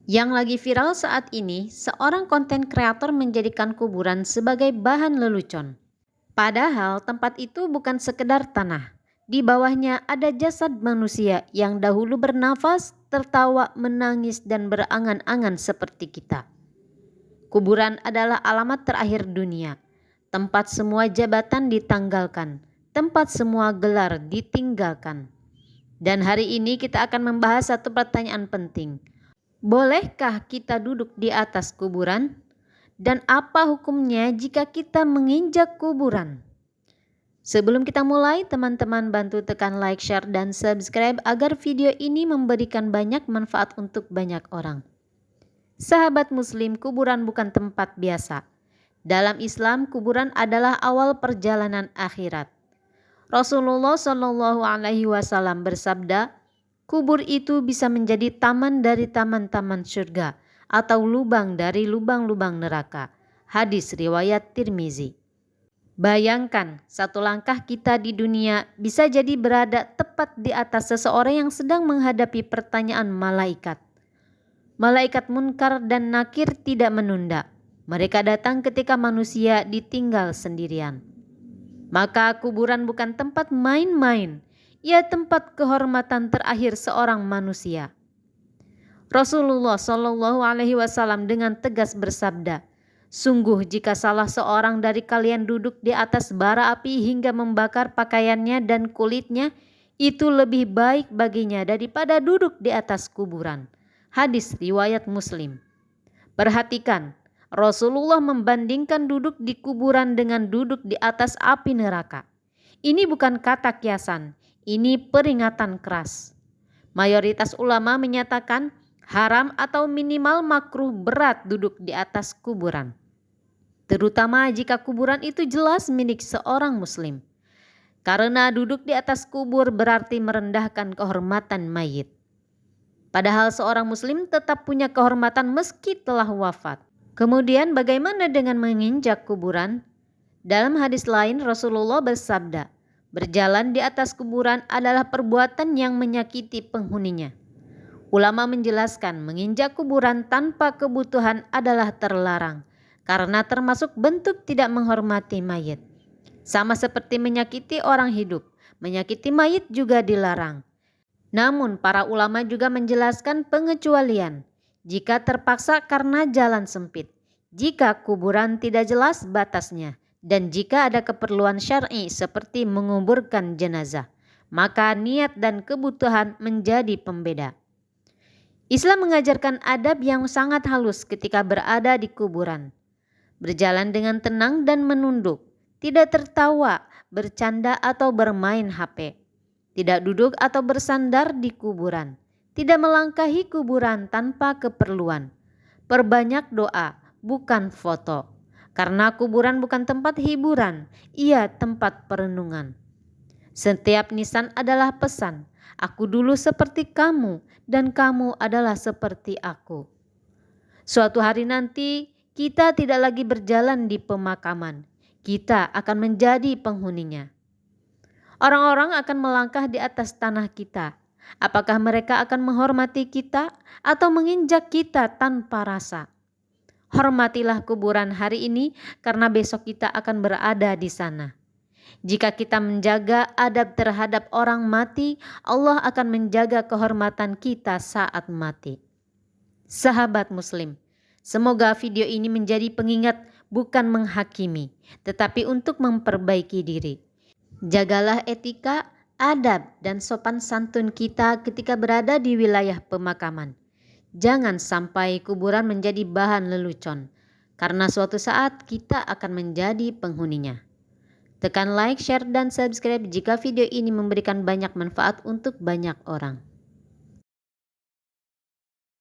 Yang lagi viral saat ini, seorang konten kreator menjadikan kuburan sebagai bahan lelucon. Padahal tempat itu bukan sekedar tanah. Di bawahnya ada jasad manusia yang dahulu bernafas, tertawa, menangis, dan berangan-angan seperti kita. Kuburan adalah alamat terakhir dunia. Tempat semua jabatan ditanggalkan, tempat semua gelar ditinggalkan. Dan hari ini kita akan membahas satu pertanyaan penting. Bolehkah kita duduk di atas kuburan? Dan apa hukumnya jika kita menginjak kuburan? Sebelum kita mulai, teman-teman bantu tekan like, share, dan subscribe agar video ini memberikan banyak manfaat untuk banyak orang. Sahabat muslim, kuburan bukan tempat biasa. Dalam Islam, kuburan adalah awal perjalanan akhirat. Rasulullah Shallallahu Alaihi Wasallam bersabda, kubur itu bisa menjadi taman dari taman-taman surga atau lubang dari lubang-lubang neraka. Hadis riwayat Tirmizi. Bayangkan, satu langkah kita di dunia bisa jadi berada tepat di atas seseorang yang sedang menghadapi pertanyaan malaikat. Malaikat Munkar dan Nakir tidak menunda. Mereka datang ketika manusia ditinggal sendirian. Maka kuburan bukan tempat main-main, ia tempat kehormatan terakhir seorang manusia. Rasulullah Shallallahu Alaihi Wasallam dengan tegas bersabda, sungguh jika salah seorang dari kalian duduk di atas bara api hingga membakar pakaiannya dan kulitnya, itu lebih baik baginya daripada duduk di atas kuburan. Hadis riwayat Muslim. Perhatikan, Rasulullah membandingkan duduk di kuburan dengan duduk di atas api neraka. Ini bukan kata kiasan, ini peringatan keras. Mayoritas ulama menyatakan haram atau minimal makruh berat duduk di atas kuburan. Terutama jika kuburan itu jelas milik seorang muslim. Karena duduk di atas kubur berarti merendahkan kehormatan mayit. Padahal seorang muslim tetap punya kehormatan meski telah wafat. Kemudian bagaimana dengan menginjak kuburan? Dalam hadis lain Rasulullah bersabda, berjalan di atas kuburan adalah perbuatan yang menyakiti penghuninya. Ulama menjelaskan menginjak kuburan tanpa kebutuhan adalah terlarang karena termasuk bentuk tidak menghormati mayit. Sama seperti menyakiti orang hidup, menyakiti mayit juga dilarang. Namun para ulama juga menjelaskan pengecualian jika terpaksa karena jalan sempit, jika kuburan tidak jelas batasnya, dan jika ada keperluan syar'i seperti menguburkan jenazah, maka niat dan kebutuhan menjadi pembeda. Islam mengajarkan adab yang sangat halus ketika berada di kuburan. Berjalan dengan tenang dan menunduk, tidak tertawa, bercanda atau bermain HP. Tidak duduk atau bersandar di kuburan. Tidak melangkahi kuburan tanpa keperluan. Perbanyak doa, bukan foto. Karena kuburan bukan tempat hiburan, ia tempat perenungan. Setiap nisan adalah pesan. Aku dulu seperti kamu dan kamu adalah seperti aku. Suatu hari nanti kita tidak lagi berjalan di pemakaman. Kita akan menjadi penghuninya. Orang-orang akan melangkah di atas tanah kita. Apakah mereka akan menghormati kita atau menginjak kita tanpa rasa? Hormatilah kuburan hari ini karena besok kita akan berada di sana. Jika kita menjaga adab terhadap orang mati, Allah akan menjaga kehormatan kita saat mati. Sahabat muslim, semoga video ini menjadi pengingat bukan menghakimi, tetapi untuk memperbaiki diri. Jagalah etika, adab, dan sopan santun kita ketika berada di wilayah pemakaman. Jangan sampai kuburan menjadi bahan lelucon, karena suatu saat kita akan menjadi penghuninya. Tekan like, share, dan subscribe jika video ini memberikan banyak manfaat untuk banyak orang.